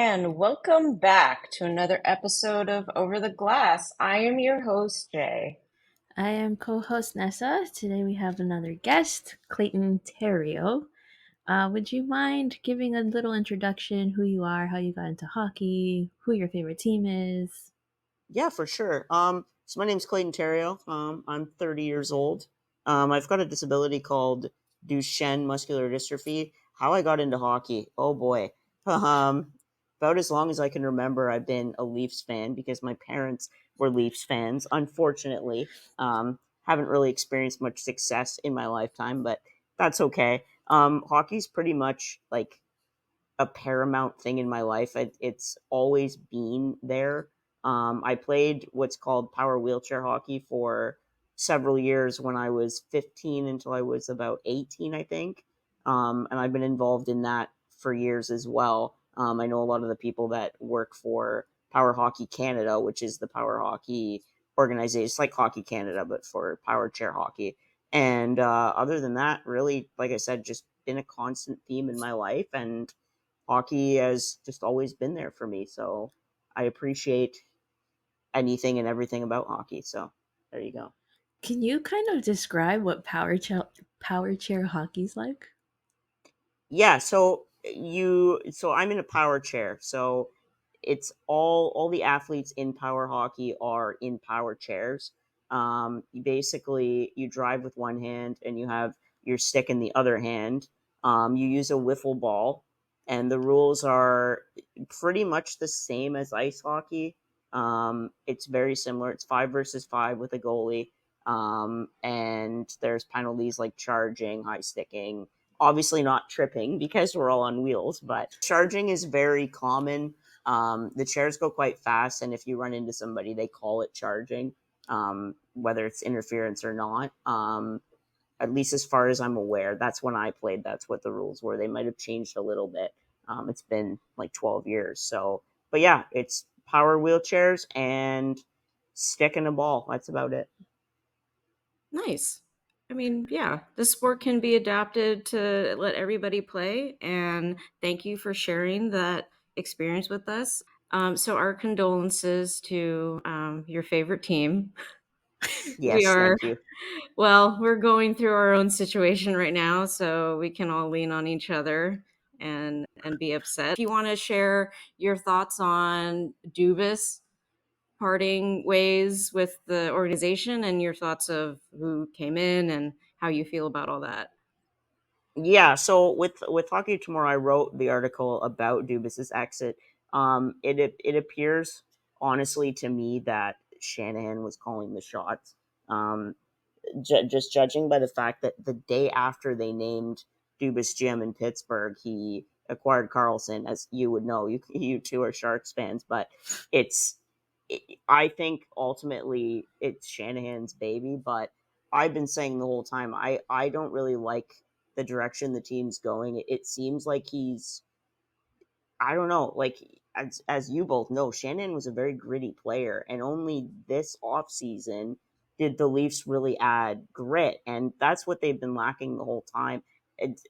And welcome back to another episode of Over the Glass. I am your host, Jay. I am co-host Nessa. Today we have another guest, Clayton Theriault. Would you mind giving a little introduction, who you are, how you got into hockey, who your favorite team is? Yeah, for sure. So my name's Clayton Theriault. I'm 30 years old. I've got a disability called Duchenne muscular dystrophy. How I got into hockey? Oh boy. Um, about as long as I can remember, I've been a Leafs fan because my parents were Leafs fans. Unfortunately, haven't really experienced much success in my lifetime, but that's okay. Hockey's pretty much like a paramount thing in my life. It's always been there. I played what's called power wheelchair hockey for several years when I was 15 until I was about 18, I think. And I've been involved in that for years as well. I know a lot of the people that work for Power Hockey Canada, which is the power hockey organization. It's like Hockey Canada, but for power chair hockey. And other than that, really, like I said, just been a constant theme in my life. And hockey has just always been there for me. So I appreciate anything and everything about hockey. So there you go. Can you kind of describe what power chair hockey's like? Yeah. So I'm in a power chair. So it's all the athletes in power hockey are in power chairs. You drive with one hand and you have your stick in the other hand. You use a wiffle ball, and the rules are pretty much the same as ice hockey. It's very similar. It's 5 versus 5 with a goalie. And there's penalties like charging, high sticking, obviously not tripping because we're all on wheels, but charging is very common. The chairs go quite fast, and if you run into somebody, they call it charging, whether it's interference or not. At least as far as I'm aware, that's when I played. That's what the rules were. They might have changed a little bit. It's been like 12 years. So, but yeah, it's power wheelchairs and stick and a ball. That's about it. Nice. I mean, yeah, the sport can be adapted to let everybody play. And thank you for sharing that experience with us. So, our condolences to your favorite team. We Yes, are, thank you. well, we're going through our own situation right now, so we can all lean on each other and be upset. If you want to share your thoughts on Dubas parting ways with the organization and your thoughts of who came in and how you feel about all that. Yeah, so with Hockey Tomorrow, I wrote the article about Dubas's exit. It appears honestly to me that Shanahan was calling the shots. Um, just judging by the fact that the day after they named Dubas GM in Pittsburgh, he acquired Carlson. As you would know, you two are Sharks fans, but it's I think ultimately it's Shanahan's baby. But I've been saying the whole time I don't really like the direction the team's going. It seems like he's I don't know, like as you both know, Shannon was a very gritty player, and only this offseason did the Leafs really add grit, and that's what they've been lacking the whole time. It's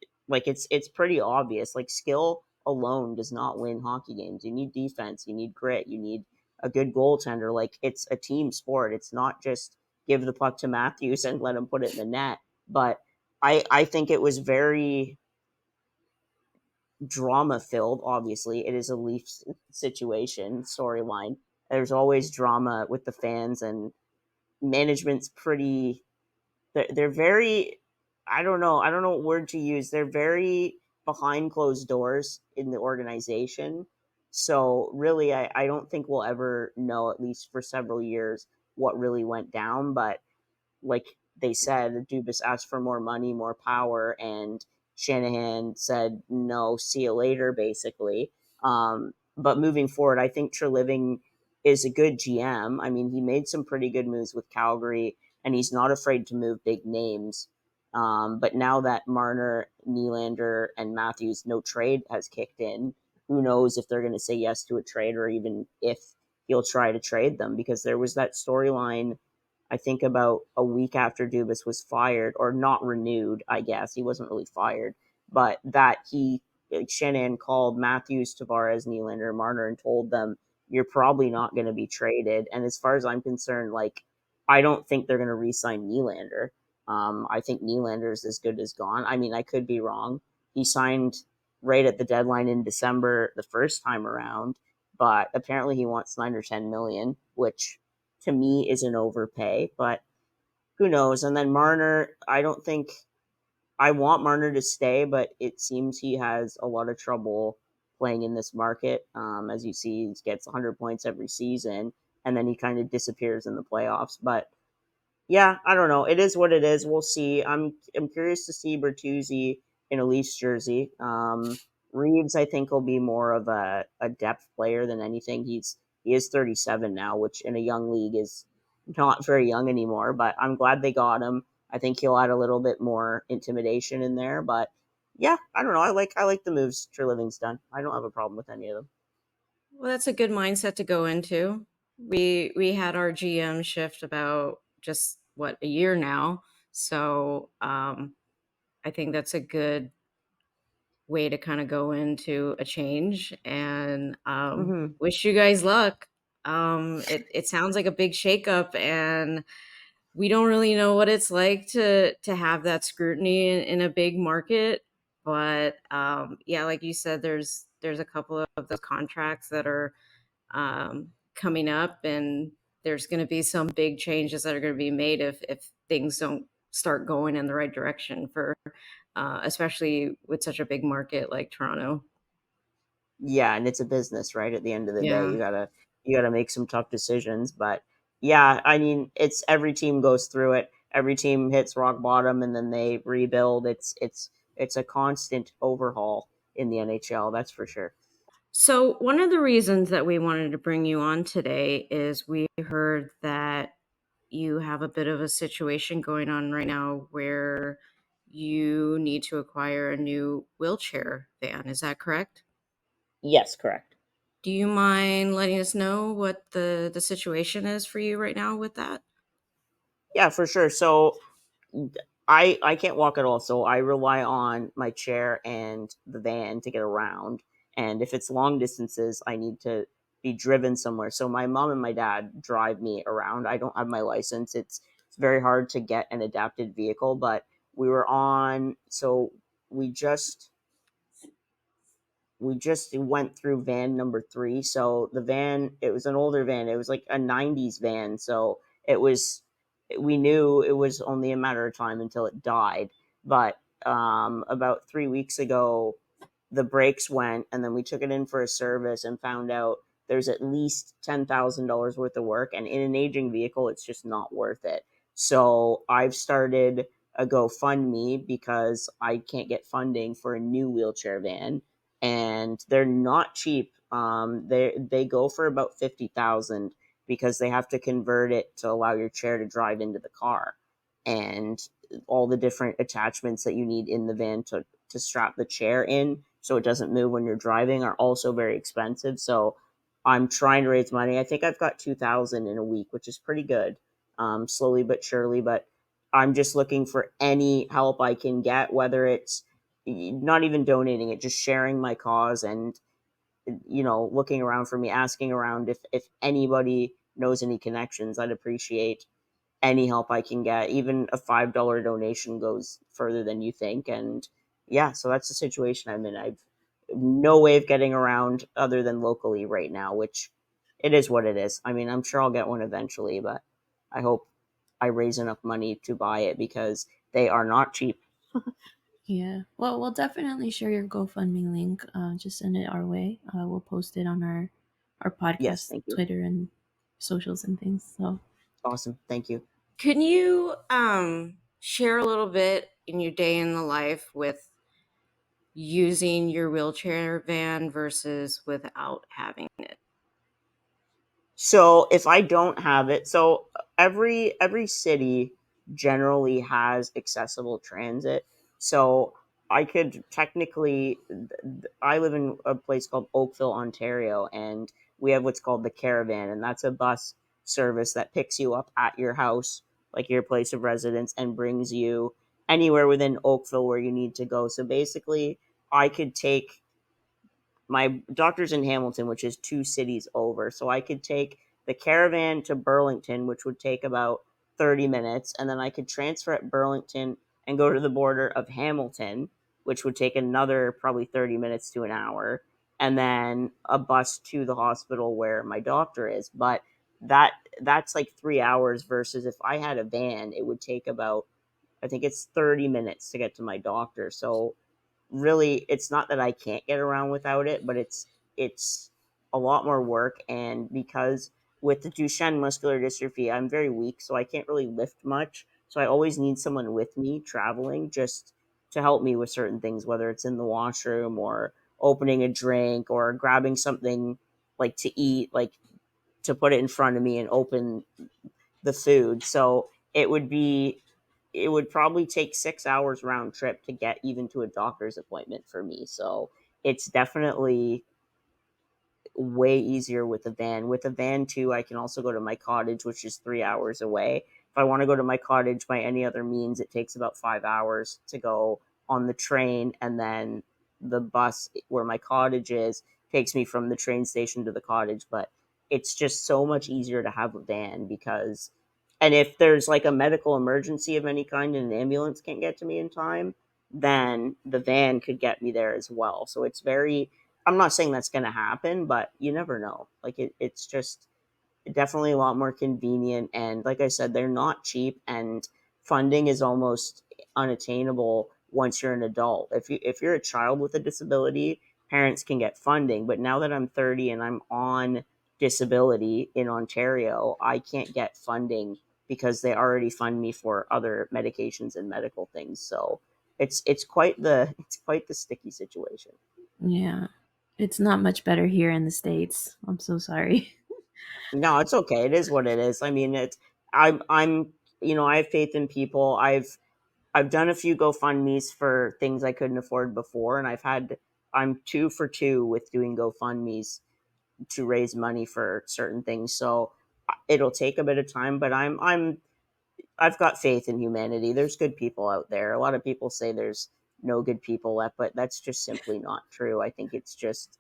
it's pretty obvious. Like skill alone does not win hockey games. You need defense, you need grit, you need a good goaltender. Like it's a team sport. It's not just give the puck to Matthews and let him put it in the net. But I think it was very drama filled. Obviously, it is a Leafs situation storyline. There's always drama with the fans, and management's pretty. They're very. I don't know what word to use. They're very behind closed doors in the organization. So really, I don't think we'll ever know, at least for several years, what really went down. But like they said, Dubas asked for more money, more power, and Shanahan said no, see you later, basically. But moving forward, I think Treliving is a good GM. I mean, he made some pretty good moves with Calgary, and he's not afraid to move big names. But now that Marner, Nylander, and Matthews no trade has kicked in, who knows if they're going to say yes to a trade or even if he'll try to trade them, because there was that storyline I think about a week after Dubas was fired or not renewed, I guess. He wasn't really fired, but that he Shanahan called Matthews, Tavares, Nylander, Marner, and told them, you're probably not going to be traded. And as far as I'm concerned, like, I don't think they're going to re-sign Nylander. I think Nylander is as good as gone. I mean, I could be wrong. He signed right at the deadline in December the first time around, but apparently he wants 9 or 10 million, which to me is an overpay. But who knows? And then Marner, I don't think I want Marner to stay, but it seems he has a lot of trouble playing in this market. As you see, he gets 100 points every season, and then he kind of disappears in the playoffs. But yeah, I don't know. It is what it is. We'll see. I'm curious to see Bertuzzi in a Leafs jersey. Reeves, I think, will be more of a depth player than anything. He is 37 now, which in a young league is not very young anymore. But I'm glad they got him. I think he'll add a little bit more intimidation in there. But yeah, I don't know. I like the moves Treliving's done. I don't have a problem with any of them. Well, that's a good mindset to go into. We had our GM shift about just what, a year now. So I think that's a good way to kind of go into a change, and Mm-hmm. wish you guys luck. It sounds like a big shakeup, and we don't really know what it's like to have that scrutiny in a big market. But yeah, like you said, there's a couple of those contracts that are coming up, and there's going to be some big changes that are going to be made if things don't start going in the right direction for especially with such a big market like Toronto. Yeah, and it's a business, right? At the end of the day, Yeah. you gotta make some tough decisions. But yeah, I mean, it's every team goes through it. Every team hits rock bottom and then they rebuild. It's a constant overhaul in the NHL. That's for sure. So, one of the reasons that we wanted to bring you on today is we heard that you have a bit of a situation going on right now where you need to acquire a new wheelchair van. Is that correct? Yes, correct. Do you mind letting us know what the situation is for you right now with that? Yeah, for sure. So I can't walk at all, so I rely on my chair and the van to get around. And if it's long distances, I need to be driven somewhere. So my mom and my dad drive me around. I don't have my license. It's very hard to get an adapted vehicle, but we were on so we just we just went through van number 3. So the van, it was an older van. It was like a 90s van. So it was, we knew it was only a matter of time until it died. But about 3 weeks ago, the brakes went, and then we took it in for a service and found out there's at least $10,000 worth of work. And in an aging vehicle, it's just not worth it. So I've started a GoFundMe because I can't get funding for a new wheelchair van, and they're not cheap. They go for about 50,000 because they have to convert it to allow your chair to drive into the car, and all the different attachments that you need in the van to strap the chair in so it doesn't move when you're driving are also very expensive. So I'm trying to raise money. I think I've got 2,000 in a week, which is pretty good. Slowly but surely, but I'm just looking for any help I can get, whether it's not even donating it, just sharing my cause, and looking around for me, asking around if anybody knows any connections. I'd appreciate any help I can get. Even a $5 donation goes further than you think. And yeah, so that's the situation I'm in. I've no way of getting around other than locally right now, which it is what it is. I mean, I'm sure I'll get one eventually, but I hope I raise enough money to buy it because they are not cheap. Yeah. Well, we'll definitely share your GoFundMe link. Just send it our way. We'll post it on our Yes, podcast thank you. Twitter and socials and things. So Awesome. Thank you. Can you share a little bit in your day in the life with using your wheelchair van versus without having it? So if I don't have it, so every city generally has accessible transit. So I could technically, I live in a place called Oakville, Ontario, and we have what's called the Caravan, and that's a bus service that picks you up at your house, like your place of residence, and brings you anywhere within Oakville where you need to go. So basically, I could take my doctor's in Hamilton, which is 2 cities over. So I could take the caravan to Burlington, which would take about 30 minutes. And then I could transfer at Burlington and go to the border of Hamilton, which would take another probably 30 minutes to an hour. And then a bus to the hospital where my doctor is. But that that's like 3 hours versus if I had a van, it would take about, I think it's 30 minutes to get to my doctor. So really, it's not that I can't get around without it, but it's a lot more work. And because with the Duchenne muscular dystrophy, I'm very weak, so I can't really lift much. So I always need someone with me traveling just to help me with certain things, whether it's in the washroom or opening a drink or grabbing something like to eat, like to put it in front of me and open the food. So it would probably take 6 hours round trip to get even to a doctor's appointment for me. So it's definitely way easier with a van. With a van too, I can also go to my cottage, which is 3 hours away. If I want to go to my cottage by any other means, it takes about 5 hours to go on the train, and then the bus where my cottage is takes me from the train station to the cottage. But it's just so much easier to have a van because, and if there's like a medical emergency of any kind and an ambulance can't get to me in time, then the van could get me there as well. So it's very, I'm not saying that's going to happen, but you never know. Like it's just definitely a lot more convenient. And like I said, they're not cheap, and funding is almost unattainable once you're an adult. If you're a child with a disability, parents can get funding. But now that I'm 30 and I'm on disability in Ontario, I can't get funding because they already fund me for other medications and medical things. So it's quite the sticky situation. Yeah. It's not much better here in the States. I'm so sorry. No, it's okay. It is what it is. I mean, I'm I have faith in people. I've done a few GoFundMe's for things I couldn't afford before, and I'm 2 for 2 with doing GoFundMe's to raise money for certain things. So it'll take a bit of time, but I've got faith in humanity. There's good people out there. A lot of people say there's no good people left, but that's just simply not true. I think it's just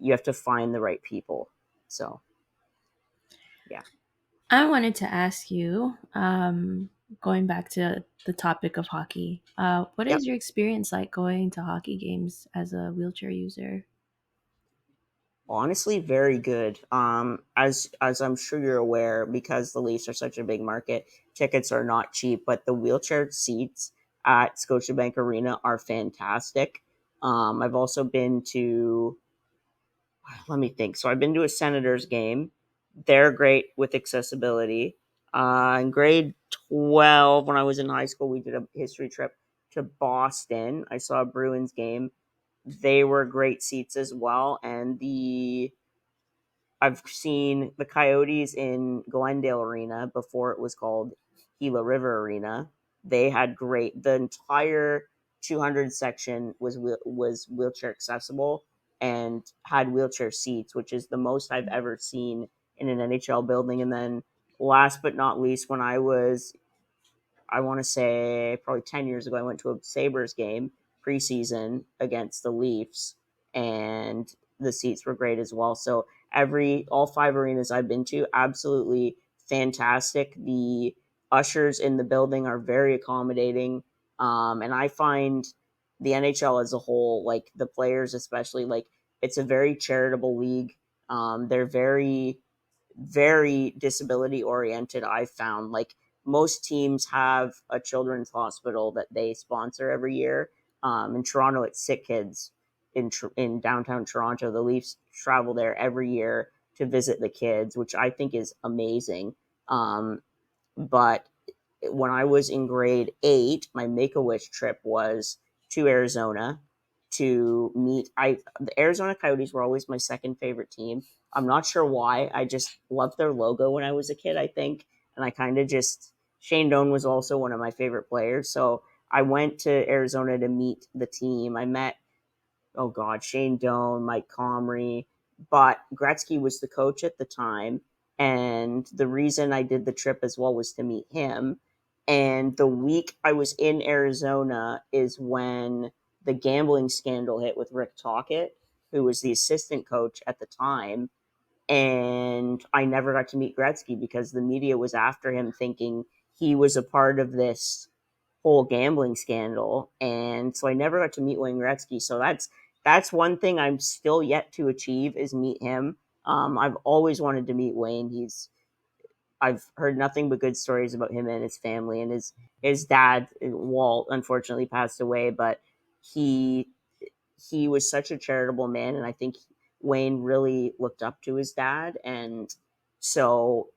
you have to find the right people. So, yeah. I wanted to ask you, going back to the topic of hockey, what Yep. is your experience like going to hockey games as a wheelchair user? Honestly, very good. As I'm sure you're aware, because the Leafs are such a big market, tickets are not cheap, but the wheelchair seats at Scotiabank Arena are fantastic. I've also been to, let me think. So I've been to a Senators game. They're great with accessibility. In grade 12, when I was in high school, we did a history trip to Boston. I saw a Bruins game. They were great seats as well. And I've seen the Coyotes in Glendale Arena before it was called Gila River Arena. They had great. The entire 200 section was wheelchair accessible and had wheelchair seats, which is the most I've ever seen in an NHL building. And then, last but not least, when I want to say probably 10 years ago, I went to a Sabres game preseason against the Leafs, and the seats were great as well. So all 5 arenas I've been to, absolutely fantastic. The ushers in the building are very accommodating. And I find the NHL as a whole, like the players especially, like it's a very charitable league. They're very, very disability oriented. I've found like most teams have a children's hospital that they sponsor every year. In Toronto, it's Sick Kids in downtown Toronto. The Leafs travel there every year to visit the kids, which I think is amazing. But when I was in grade 8, my Make a Wish trip was to Arizona to meet. The Arizona Coyotes were always my second favorite team. I'm not sure why. I just loved their logo when I was a kid, I think, and I kind of just Shane Doan was also one of my favorite players. So I went to Arizona to meet the team. I met, oh God, Shane Doan, Mike Comrie, but Gretzky was the coach at the time. And the reason I did the trip as well was to meet him. And the week I was in Arizona is when the gambling scandal hit with Rick Tocchet, who was the assistant coach at the time. And I never got to meet Gretzky because the media was after him, thinking he was a part of this whole gambling scandal. And so I never got to meet Wayne Gretzky. So that's one thing I'm still yet to achieve, is meet him. I've always wanted to meet Wayne. I've heard nothing but good stories about him and his family, and his dad, Walt, unfortunately passed away, but he he was such a charitable man, and I think Wayne really looked up to his dad. And so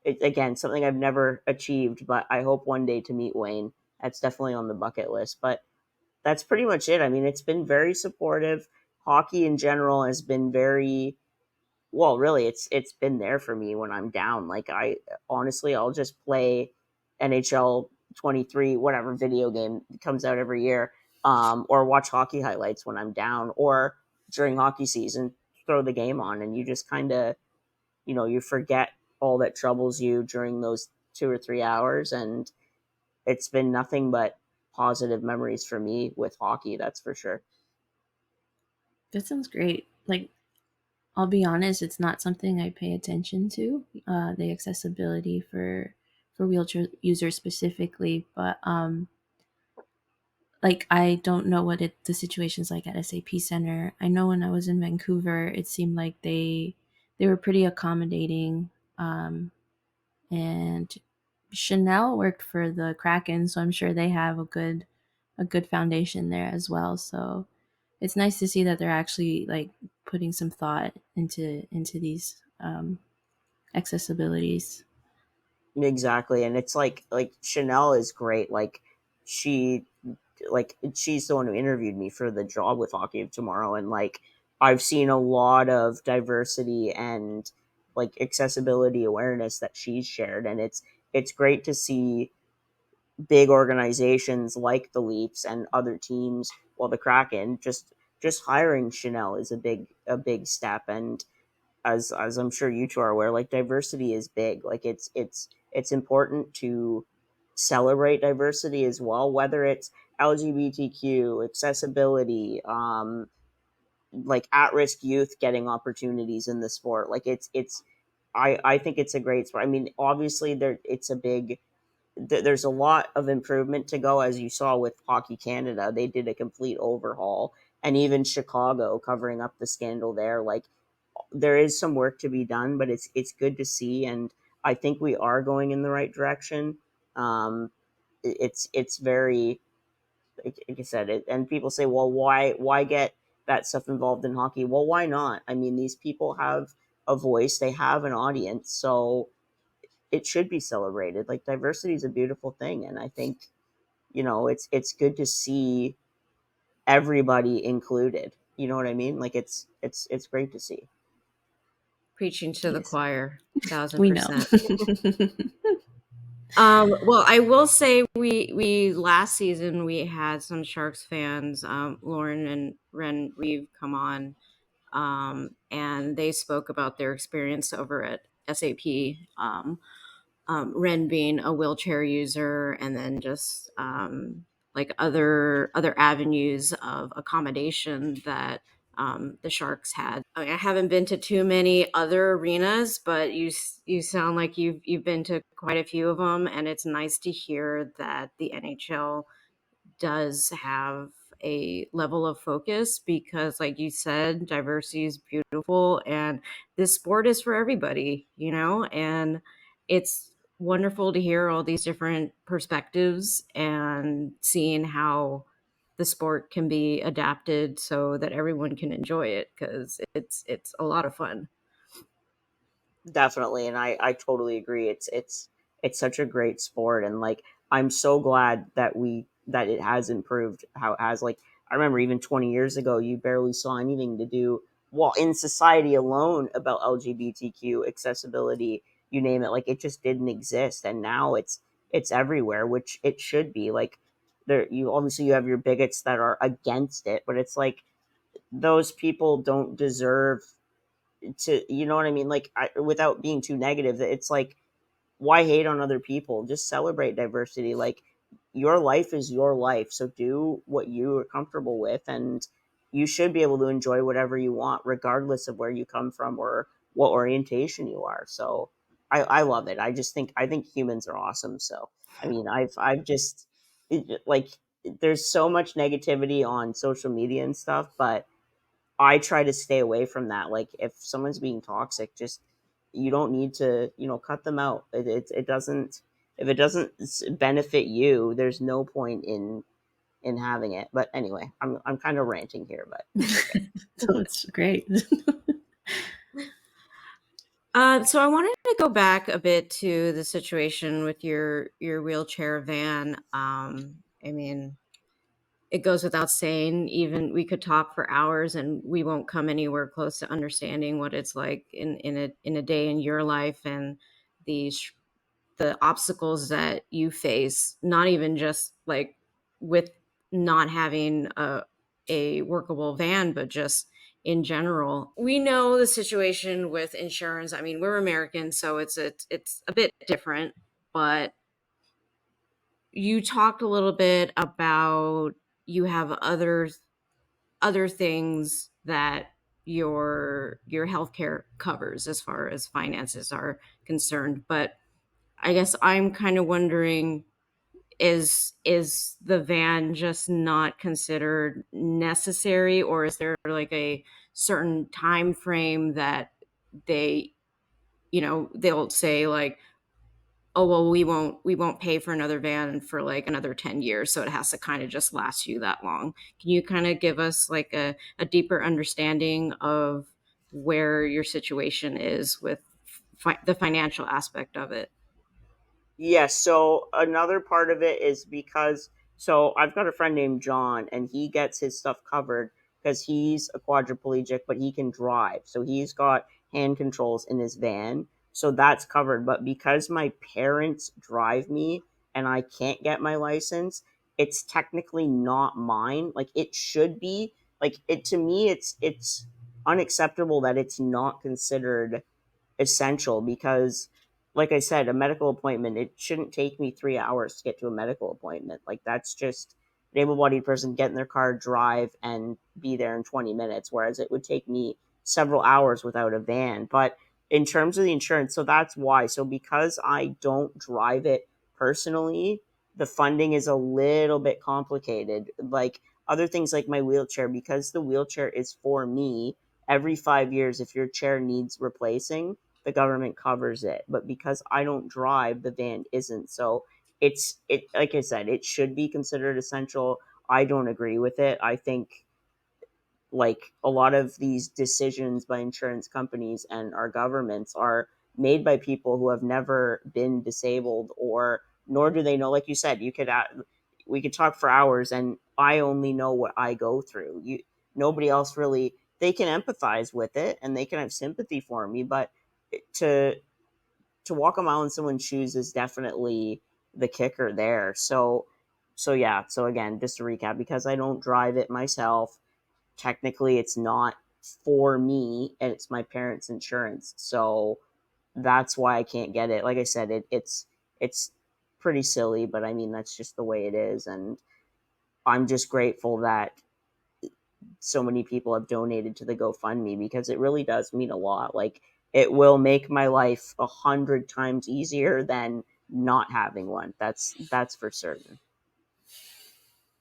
again, something I've never achieved, but I hope one day to meet Wayne. That's definitely on the bucket list. But that's pretty much it. I mean, it's been very supportive. Hockey in general has been very well, really, it's been there for me when I'm down. Like, I honestly, I'll just play NHL 23, whatever video game comes out every year, or watch hockey highlights when I'm down, or during hockey season, throw the game on, and you just kind of, you forget all that troubles you during those 2 or 3 hours, and it's been nothing but positive memories for me with hockey. That's for sure. That sounds great. Like, I'll be honest, it's not something I pay attention to, the accessibility for wheelchair users specifically, but like, I don't know what the situation's like at SAP Center. I know when I was in Vancouver, it seemed like they were pretty accommodating, and Chanel worked for the Kraken, so I'm sure they have a good foundation there as well. So it's nice to see that they're actually like putting some thought into these accessibilities. Exactly, and it's like Chanel is great. She she's the one who interviewed me for the job with Hockey of Tomorrow, and I've seen a lot of diversity and accessibility awareness that she's shared, and it's great to see big organizations like the Leafs and other teams, well, the Kraken, just hiring Chanel is a big step. And as I'm sure you two are aware, diversity is big. It's important to celebrate diversity as well, whether it's LGBTQ, accessibility, at-risk youth getting opportunities in the sport. I think it's a great sport. I mean, obviously there's a lot of improvement to go, as you saw with Hockey Canada. They did a complete overhaul, and even Chicago covering up the scandal there. There is some work to be done, but it's good to see, and I think we are going in the right direction. It's very, like I said, and people say, well, why get that stuff involved in hockey? Well, why not? I mean, these people have a voice, they have an audience, so it should be celebrated. Like, diversity is a beautiful thing, and I think it's good to see everybody included. You know what I mean? It's great to see. Preaching to the Yes, choir, we know. 1000%. Well, I will say we last season we had some Sharks fans, Lauren and Ren Reeve, come on, and they spoke about their experience over at SAP. Ren being a wheelchair user, and then just other avenues of accommodation that the Sharks had. I mean, I haven't been to too many other arenas, but you sound like you've been to quite a few of them, and it's nice to hear that the NHL does have a level of focus, because like you said, diversity is beautiful, and this sport is for everybody, and it's wonderful to hear all these different perspectives and seeing how the sport can be adapted so that everyone can enjoy it, because it's a lot of fun. Definitely, and I totally agree. It's such a great sport, and I'm so glad that it has improved how it has. I remember even 20 years ago, you barely saw anything to do, well, in society alone, about LGBTQ accessibility. You name it, it just didn't exist, and now it's everywhere, which it should be. You have your bigots that are against it, but it's those people don't deserve to, you know what I mean? Without being too negative, it's why hate on other people? Just celebrate diversity. Your life is your life, so do what you are comfortable with, and you should be able to enjoy whatever you want, regardless of where you come from or what orientation you are. So I love it. I think humans are awesome. So I mean, I've just like there's so much negativity on social media and stuff, but I try to stay away from that. Like if someone's being toxic, just you don't need to, cut them out. It doesn't if it doesn't benefit you, there's no point in having it. But anyway, I'm kind of ranting here, but it's okay. So it's great. So I wanted to go back a bit to the situation with your wheelchair van. I mean, it goes without saying, even we could talk for hours and we won't come anywhere close to understanding what it's like in a day in your life and the the obstacles that you face, not even just like with not having a workable van, but just in general. We know the situation with insurance. I mean, we're Americans, so it's a bit different, but you talked a little bit about you have other things that your healthcare covers as far as finances are concerned. But I guess I'm kind of wondering, is the van just not considered necessary, or is there like a certain time frame that they they'll say like, oh well, we won't pay for another van for like another 10 years, so it has to kind of just last you that long. Can you kind of give us like a deeper understanding of where your situation is with the financial aspect of it? Yes. So another part of it is because so I've got a friend named John, and he gets his stuff covered because he's a quadriplegic, but he can drive. So he's got hand controls in his van, so that's covered. But because my parents drive me and I can't get my license, it's technically not mine. Like it should be. Like it to me, it's unacceptable that it's not considered essential because like I said, a medical appointment, it shouldn't take me 3 hours to get to a medical appointment. Like that's just an able-bodied person get in their car, drive, and be there in 20 minutes, whereas it would take me several hours without a van. But in terms of the insurance, so that's why. So because I don't drive it personally, the funding is a little bit complicated. Like other things like my wheelchair, because the wheelchair is for me, every 5 years, if your chair needs replacing, the government covers it. But because I don't drive, the van isn't. So it like I said, it should be considered essential. I don't agree with it. I think like a lot of these decisions by insurance companies and our governments are made by people who have never been disabled, or nor do they know, like you said, we could talk for hours and I only know what I go through. Nobody else really, they can empathize with it and they can have sympathy for me, but to to walk a mile in someone's shoes is definitely the kicker there. So yeah, so again, just to recap, because I don't drive it myself, technically it's not for me and it's my parents' insurance. So that's why I can't get it. Like I said, it's pretty silly, but I mean that's just the way it is, and I'm just grateful that so many people have donated to the GoFundMe because it really does mean a lot. Like it will make my life 100 times easier than not having one. That's for certain.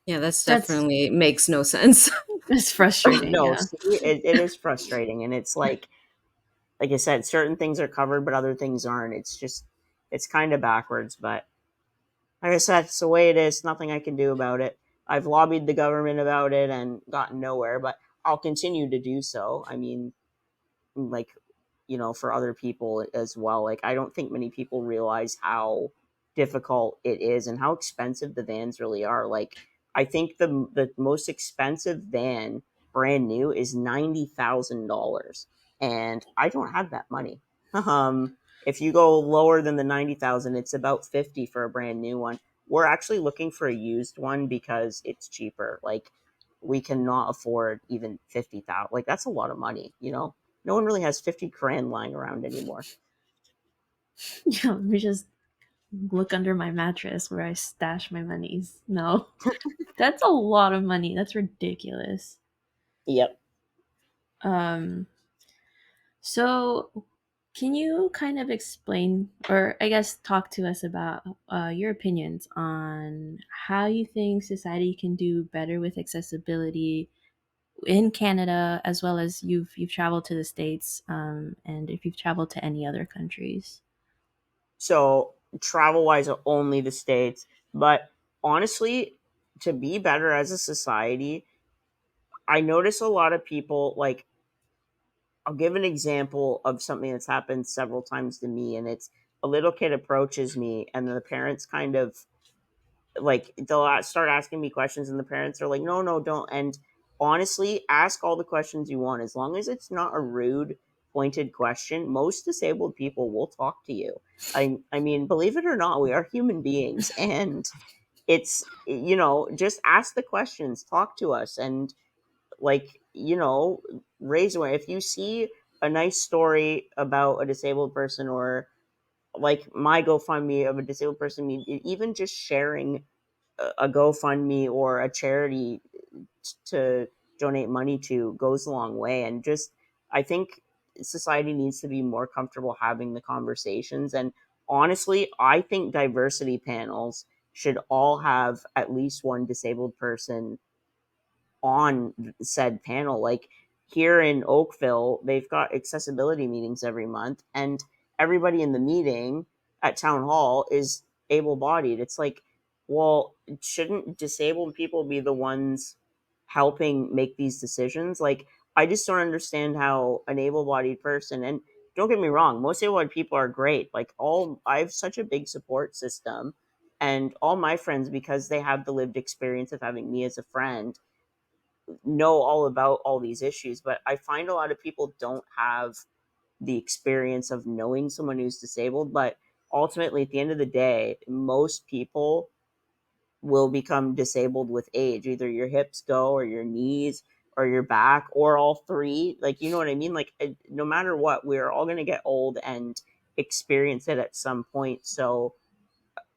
Yeah, that's That's definitely makes no sense. it's frustrating, No, yeah. see, it is frustrating, and it's like I said, certain things are covered, but other things aren't. It's kind of backwards, but like I said, it's the way it is. Nothing I can do about it. I've lobbied the government about it and gotten nowhere, but I'll continue to do so. I mean, like for other people as well. Like I don't think many people realize how difficult it is and how expensive the vans really are. Like I think the most expensive van brand new is $90,000, and I don't have that money. If you go lower than the 90,000, it's about 50 for a brand new one. We're actually looking for a used one because it's cheaper. Like we cannot afford even 50,000. Like that's a lot of money. No one really has 50 grand lying around anymore. Yeah, let me just look under my mattress where I stash my monies. No. That's a lot of money. That's ridiculous. Yep. Um, so can you kind of explain, or I guess talk to us about your opinions on how you think society can do better with accessibility in Canada, as well as you've traveled to the States, and if you've traveled to any other countries? So travel wise, only the States. But honestly, to be better as a society, I notice a lot of people like, I'll give an example of something that's happened several times to me, and it's a little kid approaches me, and the parents kind of like they'll start asking me questions, and the parents are like, "No, no, don't." And honestly, ask all the questions you want, as long as it's not a rude, pointed question. Most disabled people will talk to you. I mean, believe it or not, we are human beings, and it's just ask the questions, talk to us, and like raise awareness. If you see a nice story about a disabled person, or like my GoFundMe of a disabled person, even just sharing a GoFundMe or a charity to donate money to goes a long way. And just, I think society needs to be more comfortable having the conversations. And honestly, I think diversity panels should all have at least one disabled person on said panel. Like here in Oakville, they've got accessibility meetings every month, and everybody in the meeting at town hall is able bodied. It's like, well, shouldn't disabled people be the ones helping make these decisions? Like, I just don't understand how an able bodied person, and don't get me wrong, most able bodied people are great. Like, I have such a big support system, and all my friends, because they have the lived experience of having me as a friend, know all about all these issues. But I find a lot of people don't have the experience of knowing someone who's disabled. But ultimately, at the end of the day, most people will become disabled with age. Either your hips go, or your knees, or your back, or all three. Like, you know what I mean? Like, no matter what, we're all going to get old and experience it at some point. So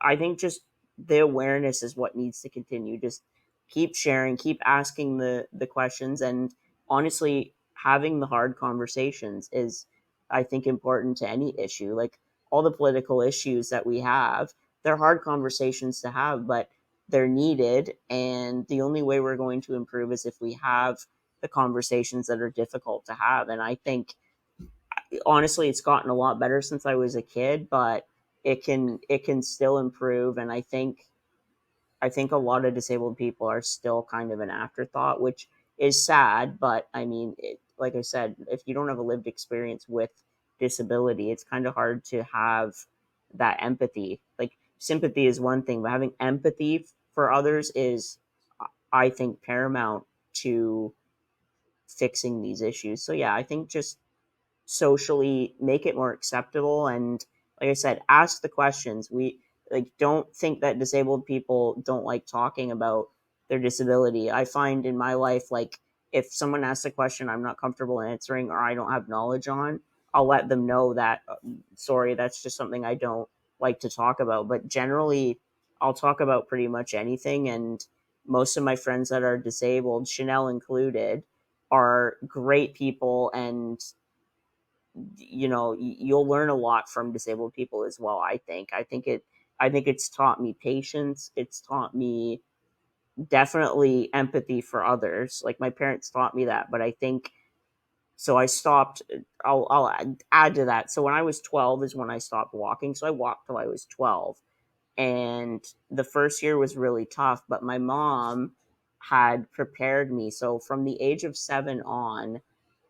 I think just the awareness is what needs to continue. Just keep sharing, keep asking the questions, and honestly, having the hard conversations is, I think, important to any issue. Like all the political issues that we have, they're hard conversations to have, but they're needed. And the only way we're going to improve is if we have the conversations that are difficult to have. And I think honestly, it's gotten a lot better since I was a kid, but it can still improve. And I think a lot of disabled people are still kind of an afterthought, which is sad. But I mean, like I said, if you don't have a lived experience with disability, it's kind of hard to have that empathy. Like sympathy is one thing, but having empathy for others is, I think, paramount to fixing these issues. So yeah, I think just socially make it more acceptable, and like I said, ask the questions. We like don't think that disabled people don't like talking about their disability. I find in my life, like if someone asks a question I'm not comfortable answering, or I don't have knowledge on, I'll let them know that sorry, that's just something I don't like to talk about. But generally, I'll talk about pretty much anything. And most of my friends that are disabled, Chanel included, are great people. And you'll learn a lot from disabled people as well. I think it's taught me patience. It's taught me definitely empathy for others. Like my parents taught me that, but I think so I stopped. I'll add to that. So when I was 12 is when I stopped walking. So I walked till I was 12, and the first year was really tough, but my mom had prepared me. So from the age of 7 on,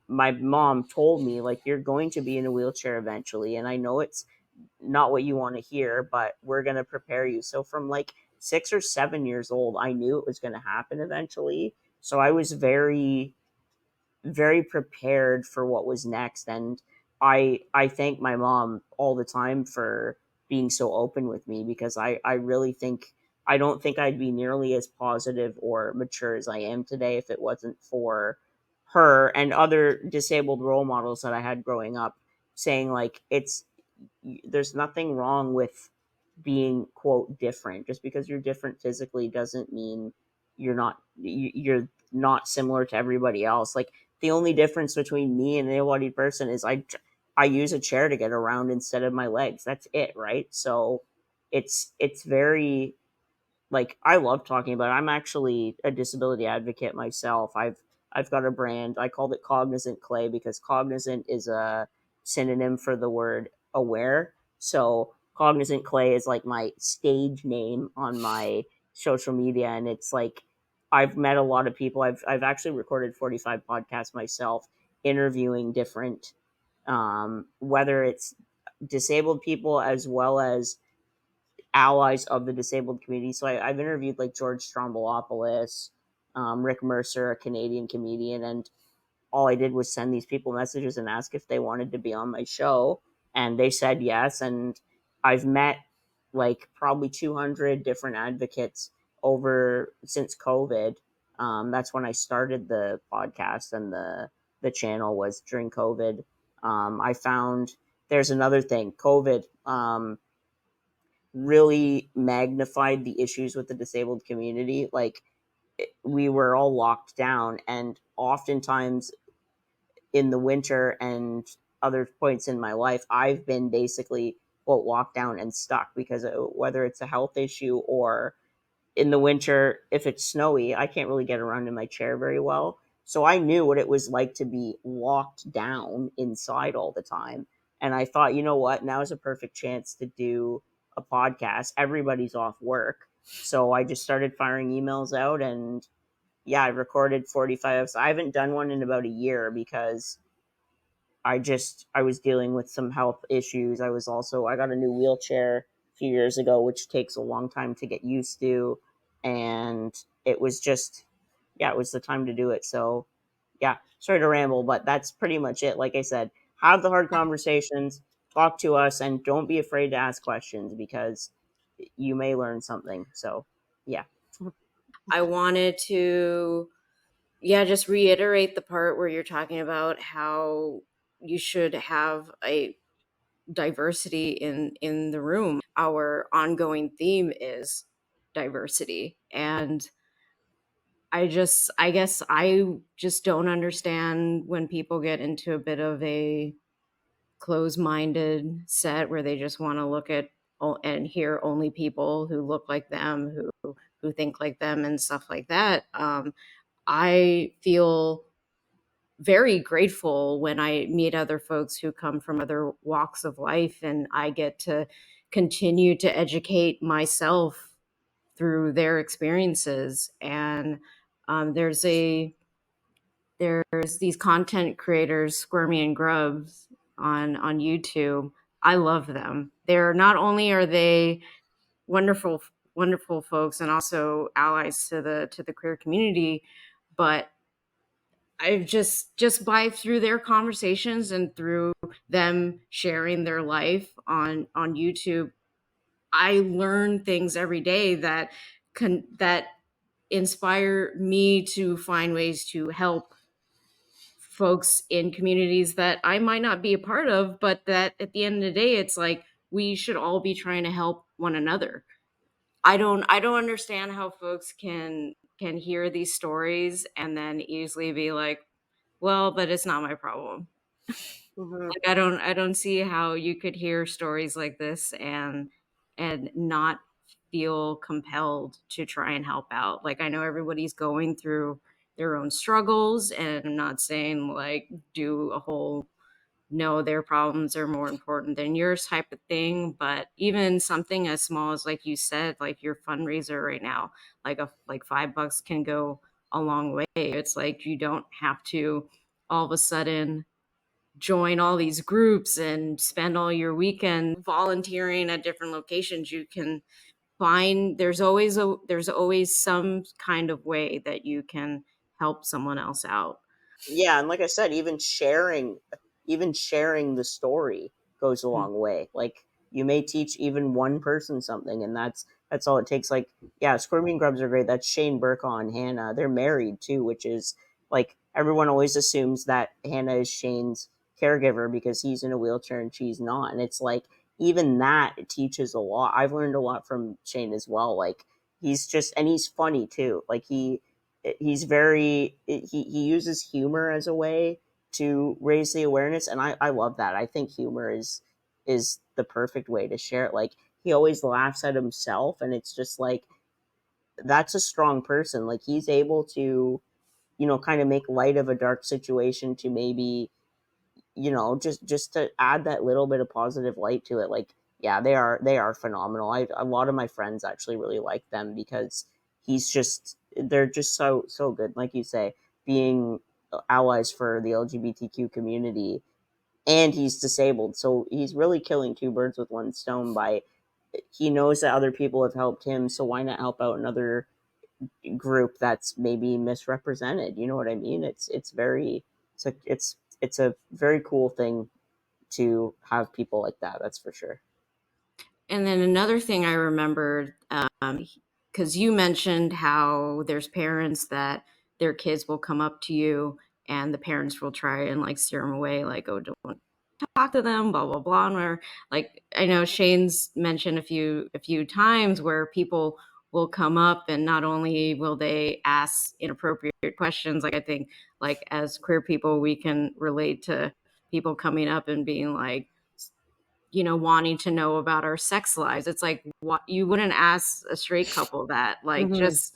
my mom told me, like, you're going to be in a wheelchair eventually, and I know it's not what you want to hear, but we're going to prepare you. So from like 6 or 7 years old, I knew it was going to happen eventually. So I was very, very prepared for what was next. And I thank my mom all the time for being so open with me, because I really think, I don't think I'd be nearly as positive or mature as I am today if it wasn't for her and other disabled role models that I had growing up, saying like, there's nothing wrong with being quote different. Just because you're different physically doesn't mean you're not you're not similar to everybody else. Like the only difference between me and an able-bodied person is I use a chair to get around instead of my legs. That's it, right? So it's very, like, I love talking about it. I'm actually a disability advocate myself. I've got a brand. I called it Cognizant Clay because cognizant is a synonym for the word aware. So Cognizant Clay is like my stage name on my social media, and it's like I've met a lot of people. I've actually recorded 45 podcasts myself, interviewing different, whether it's disabled people as well as allies of the disabled community. So I've interviewed like George Strombolopoulos, Rick Mercer, a Canadian comedian, and all I did was send these people messages and ask if they wanted to be on my show, and they said yes. And I've met like probably 200 different advocates over since COVID. That's when I started the podcast, and the channel was during COVID. I found there's another thing. COVID really magnified the issues with the disabled community. Like we were all locked down, and oftentimes in the winter and other points in my life, I've been basically quote locked down and stuck because whether it's a health issue or in the winter, if it's snowy, I can't really get around in my chair very well. So I knew what it was like to be locked down inside all the time. And I thought, you know what? Now is a perfect chance to do a podcast. Everybody's off work. So I just started firing emails out, and yeah, I recorded 45. So I haven't done one in about a year because I was dealing with some health issues. I got a new wheelchair a few years ago, which takes a long time to get used to, and it was just, yeah, it was the time to do it. So yeah, sorry to ramble, but that's pretty much it. Like I said, have the hard conversations, talk to us, and don't be afraid to ask questions because you may learn something. So yeah. I wanted to, yeah, just reiterate the part where you're talking about how you should have a diversity in the room. Our ongoing theme is diversity, and I guess I just don't understand when people get into a bit of a closed-minded set where they just want to look at and hear only people who look like them, who think like them, and stuff like that. I feel very grateful when I meet other folks who come from other walks of life, and I get to continue to educate myself through their experiences. And there's these content creators, Squirmy and Grubs, on YouTube. I love them. They're not only are they wonderful folks and also allies to the queer community, but I've just by through their conversations and through them sharing their life on YouTube, I learn things every day that inspire me to find ways to help folks in communities that I might not be a part of, but that at the end of the day, it's like we should all be trying to help one another. I don't understand how folks can hear these stories and then easily be like, well, but it's not my problem. Mhm. Like I don't see how you could hear stories like this and not feel compelled to try and help out. Like I know everybody's going through their own struggles, and I'm not saying like do a whole no, their problems are more important than yours type of thing. But even something as small as like you said, like your fundraiser right now, like $5 can go a long way. It's like you don't have to all of a sudden join all these groups and spend all your weekend volunteering at different locations. You can find there's always some kind of way that you can help someone else out. Yeah, and like I said, even sharing the story goes a long way. Like you may teach even one person something, and that's all it takes. Like, yeah, Squirmy and Grubs are great. That's Shane Burkaw and Hannah. They're married too, which is like everyone always assumes that Hannah is Shane's caregiver because he's in a wheelchair and she's not. And it's like even that teaches a lot. I've learned a lot from Shane as well. Like he's funny too. Like he's very he uses humor as a way to raise the awareness, and I love that. I think humor is the perfect way to share it. Like, he always laughs at himself, and it's just like, that's a strong person. Like, he's able to, kind of make light of a dark situation to maybe, just to add that little bit of positive light to it. Like, yeah, they are phenomenal. A lot of my friends actually really like them because they're just so good. Like you say, being allies for the LGBTQ community, and he's disabled, so he's really killing two birds with one stone. By He knows that other people have helped him, so why not help out another group that's maybe misrepresented? You know what I mean? It's a very cool thing to have people like that. That's for sure. And then another thing I remembered, because you mentioned how there's parents that their kids will come up to you and the parents will try and like steer them away, like, oh, don't talk to them, blah blah blah. And where, like, I know Shane's mentioned a few times where people will come up and not only will they ask inappropriate questions, like, I think, like, as queer people we can relate to people coming up and being like, wanting to know about our sex lives. It's like, what, you wouldn't ask a straight couple that, like, Mm-hmm. just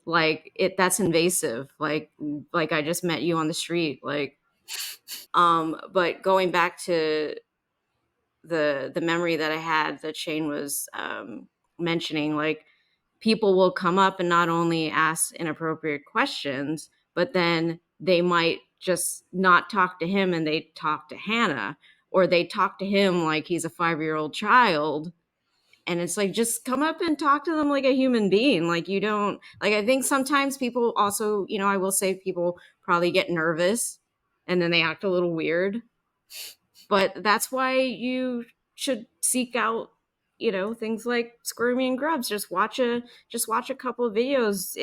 like it, that's invasive. Like I just met you on the street, like, but going back to the memory that I had that Shane was mentioning, like, people will come up and not only ask inappropriate questions, but then they might just not talk to him and they talk to Hannah, or they talk to him like he's a 5-year-old child. And it's like, just come up and talk to them like a human being. Like, you don't, like, I think sometimes people also, I will say, people probably get nervous and then they act a little weird, but that's why you should seek out, things like Squirmy and Grubs. Just watch a couple of videos.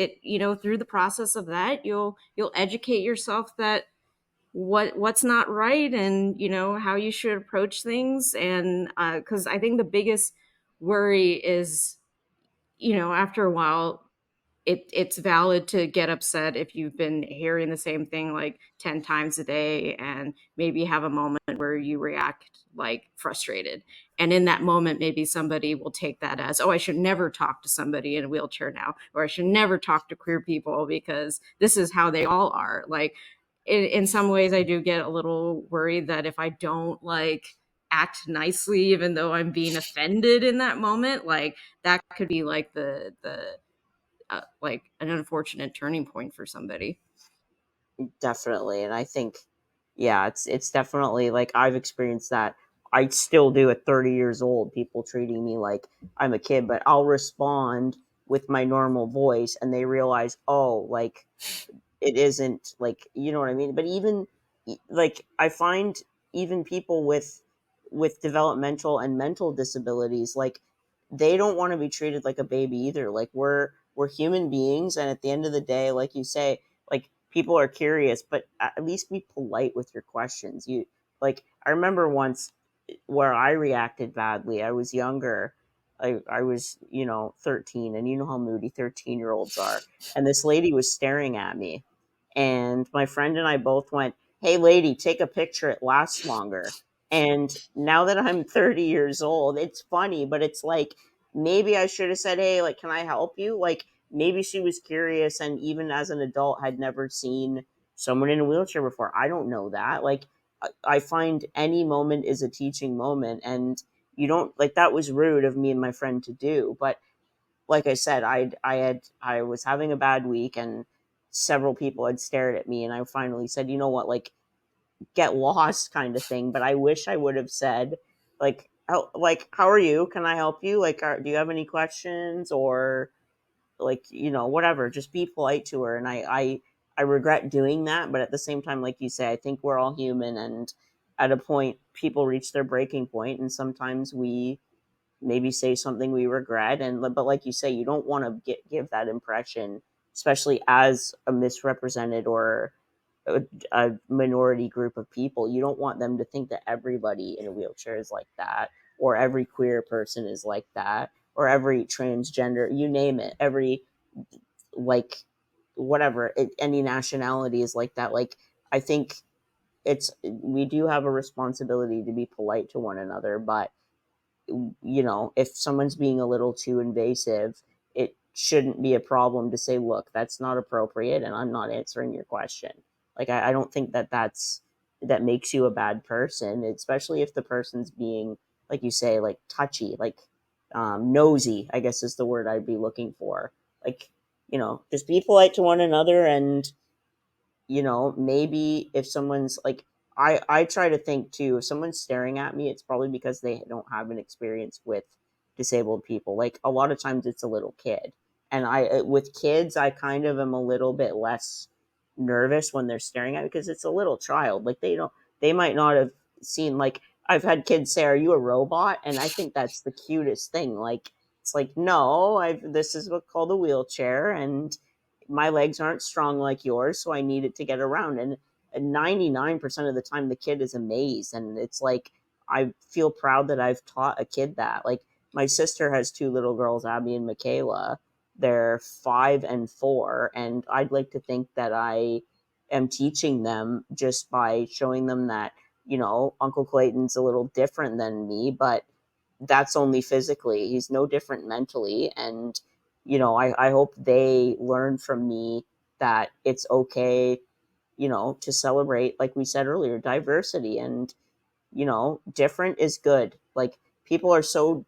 Through the process of that, you'll educate yourself that what's not right, and how you should approach things. And because I think the biggest worry is, after a while, it's valid to get upset if you've been hearing the same thing like 10 times a day, and maybe have a moment where you react like frustrated. And in that moment, maybe somebody will take that as, oh, I should never talk to somebody in a wheelchair now, or I should never talk to queer people because this is how they all are. Like, in some ways, I do get a little worried that if I don't, like, act nicely, even though I'm being offended in that moment, like, that could be like the like an unfortunate turning point for somebody. Definitely. And I think, yeah, it's definitely, like, I've experienced that. I still do at 30 years old, people treating me like I'm a kid, but I'll respond with my normal voice and they realize, oh, like, it isn't, like, you know what I mean? But even, like, I find even people with developmental and mental disabilities, like, they don't want to be treated like a baby either. Like, we're human beings, and at the end of the day, like you say, like, people are curious, but at least be polite with your questions. You Like, I remember once where I reacted badly. I was younger. I was, 13, and you know how moody 13-year-olds are. And this lady was staring at me, and my friend and I both went, "Hey, lady, take a picture. It lasts longer." And now that I'm 30 years old, it's funny, but it's like, maybe I should have said, "Hey, like, can I help you?" Like, maybe she was curious, and even as an adult had never seen someone in a wheelchair before. I don't know that. Like, I find any moment is a teaching moment, and you don't, like, that was rude of me and my friend to do, but like I said, I was having a bad week, and several people had stared at me, and I finally said, you know what, like, get lost, kind of thing. But I wish I would have said, how are you? Can I help you? Like, do you have any questions? Or, like, whatever. Just be polite to her. And I regret doing that, but at the same time, like you say, I think we're all human, and at a point, people reach their breaking point, and sometimes we maybe say something we regret. But like you say, you don't want to give that impression, especially as a misrepresented or a minority group of people. You don't want them to think that everybody in a wheelchair is like that, or every queer person is like that, or every transgender, you name it, every, like, whatever, any nationality is like that. Like, I think we do have a responsibility to be polite to one another, but if someone's being a little too invasive, it shouldn't be a problem to say, look, that's not appropriate and I'm not answering your question. Like, I don't think that makes you a bad person, especially if the person's being, like you say, like touchy, like nosy, I guess is the word I'd be looking for. Like, just be polite to one another. And maybe if someone's like, I try to think too, if someone's staring at me, it's probably because they don't have an experience with disabled people. Like, a lot of times it's a little kid. And with kids, I kind of am a little bit less nervous when they're staring at me because it's a little child. Like, they might not have seen, like, I've had kids say, "Are you a robot?" And I think that's the cutest thing. Like, it's like, no, this is what's called a wheelchair, and my legs aren't strong like yours, so I need it to get around. And 99% of the time, the kid is amazed. And it's like, I feel proud that I've taught a kid that. Like, my sister has two little girls, Abby and Michaela. They're 5 and 4. And I'd like to think that I am teaching them just by showing them that, Uncle Clayton's a little different than me, but that's only physically. He's no different mentally. And, I hope they learn from me that it's okay, to celebrate, like we said earlier, diversity. And, different is good. Like, people are so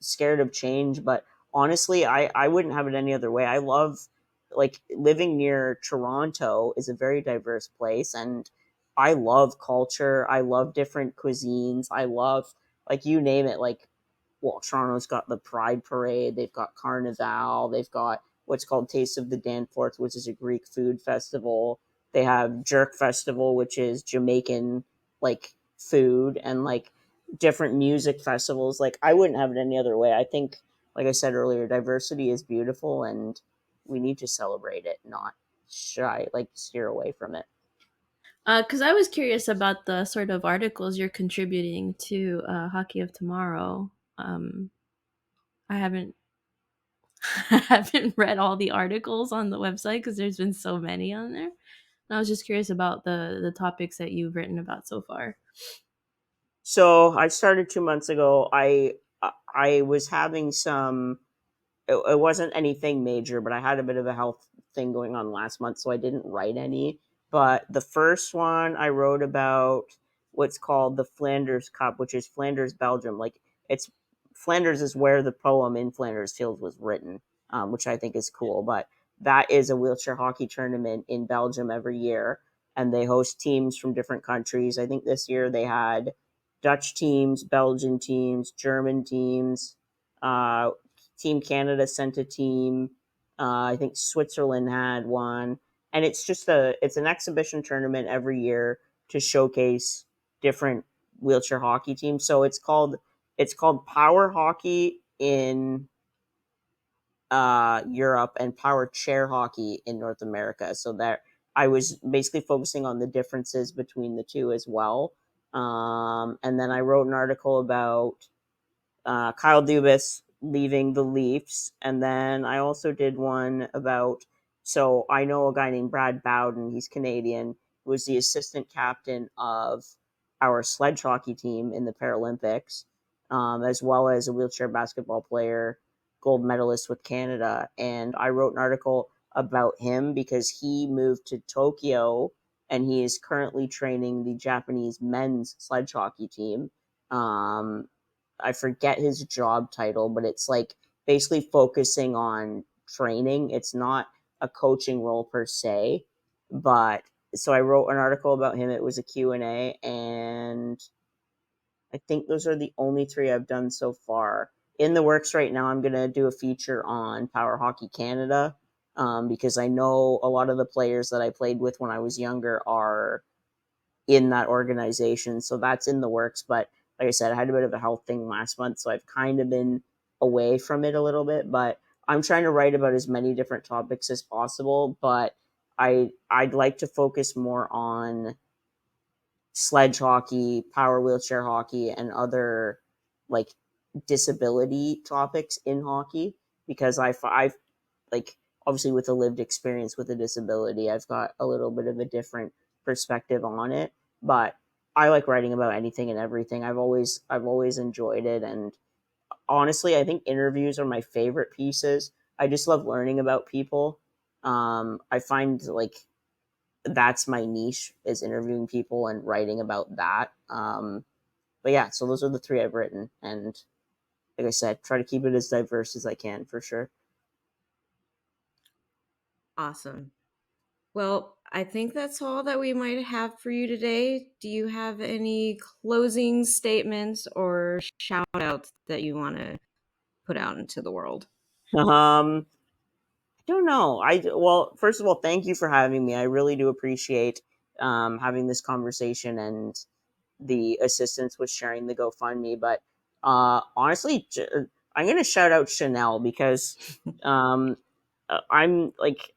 scared of change, but honestly, I wouldn't have it any other way. I love, like, living near Toronto is a very diverse place. And I love culture. I love different cuisines. I love, like, you name it. Like, well, Toronto's got the Pride Parade, they've got Carnival, they've got what's called Taste of the Danforth, which is a Greek food festival. They have Jerk Festival, which is Jamaican, like, food, and, like, different music festivals. Like, I wouldn't have it any other way. I think, like I said earlier, diversity is beautiful, and we need to celebrate it, not steer away from it. Because I was curious about the sort of articles you're contributing to Hockey of Tomorrow. I haven't I haven't read all the articles on the website because there's been so many on there. And I was just curious about the topics that you've written about so far. So I started 2 months ago. I was having some. It wasn't anything major, but I had a bit of a health thing going on last month, so I didn't write any. But the first one I wrote about what's called the Flanders Cup, which is Flanders, Belgium. Like, it's Flanders is where the poem In Flanders Fields was written, which I think is cool. But that is a wheelchair hockey tournament in Belgium every year, and they host teams from different countries. I think this year they had Dutch teams, Belgian teams, German teams. Uh, Team Canada sent a team. I think Switzerland had one, and it's an exhibition tournament every year to showcase different wheelchair hockey teams. So it's called Power Hockey in Europe and Power Chair Hockey in North America. So that I was basically focusing on the differences between the two as well. And then I wrote an article about Kyle Dubas leaving the Leafs. And then I also did one about, so I know a guy named Brad Bowden, he's Canadian, who was the assistant captain of our sledge hockey team in the Paralympics, as well as a wheelchair basketball player, gold medalist with Canada. And I wrote an article about him because he moved to Tokyo and he is currently training the Japanese men's sledge hockey team. I forget his job title, but it's like basically focusing on training. It's not a coaching role per se, but so I wrote an article about him. It was a Q&A, and I think those are the only three I've done so far. In the works right now, I'm going to do a feature on Power Hockey Canada, because I know a lot of the players that I played with when I was younger are in that organization. So that's in the works. But like I said, I had a bit of a health thing last month, so I've kind of been away from it a little bit. But I'm trying to write about as many different topics as possible. But I'd like to focus more on sledge hockey, power wheelchair hockey, and other, like, disability topics in hockey, because I like obviously with a lived experience with a disability, I've got a little bit of a different perspective on it. But I like writing about anything and everything. I've always enjoyed it, and honestly, I think interviews are my favorite pieces. I just love learning about people. I find like that's my niche is interviewing people and writing about that. But yeah, so those are the three I've written, and like I said, try to keep it as diverse as I can for sure. Awesome. Well, I think that's all that we might have for you today. Do you have any closing statements or shout outs that you want to put out into the world? I don't know. Well, first of all, thank you for having me. I really do appreciate having this conversation and the assistance with sharing the GoFundMe. But honestly, I'm going to shout out Chanel because um, I'm like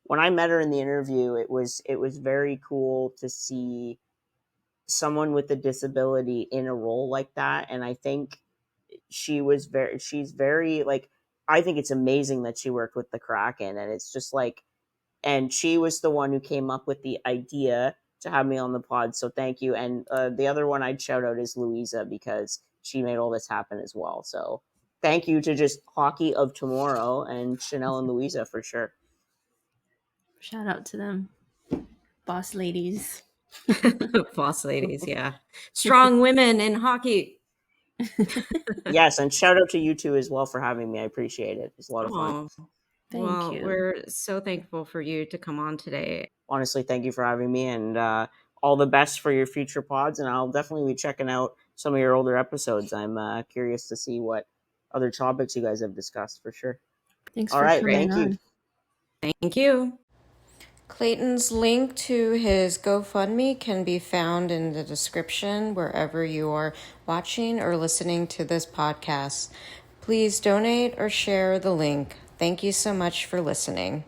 when I met her in the interview, it was very cool to see someone with a disability in a role like that, and I think she's very like I think it's amazing that she worked with the Kraken, and it's just like and she was the one who came up with the idea to have me on the pod. So thank you. And the other one I'd shout out is Louisa because she made all this happen as well. So thank you to just Hockey of Tomorrow and Chanel and Louisa for sure. Shout out to them, boss ladies. Boss ladies, yeah. Strong women in hockey. Yes, and shout out to you two as well for having me. I appreciate it. It's a lot of fun. Oh, Thank well, you. we're so thankful for you to come on today. Honestly, thank you for having me, and all the best for your future pods. And I'll definitely be checking out some of your older episodes. I'm curious to see what other topics you guys have discussed for sure. Thanks All for right, coming thank you. on. Thank you. Clayton's link to his GoFundMe can be found in the description wherever you are watching or listening to this podcast. Please donate or share the link. Thank you so much for listening.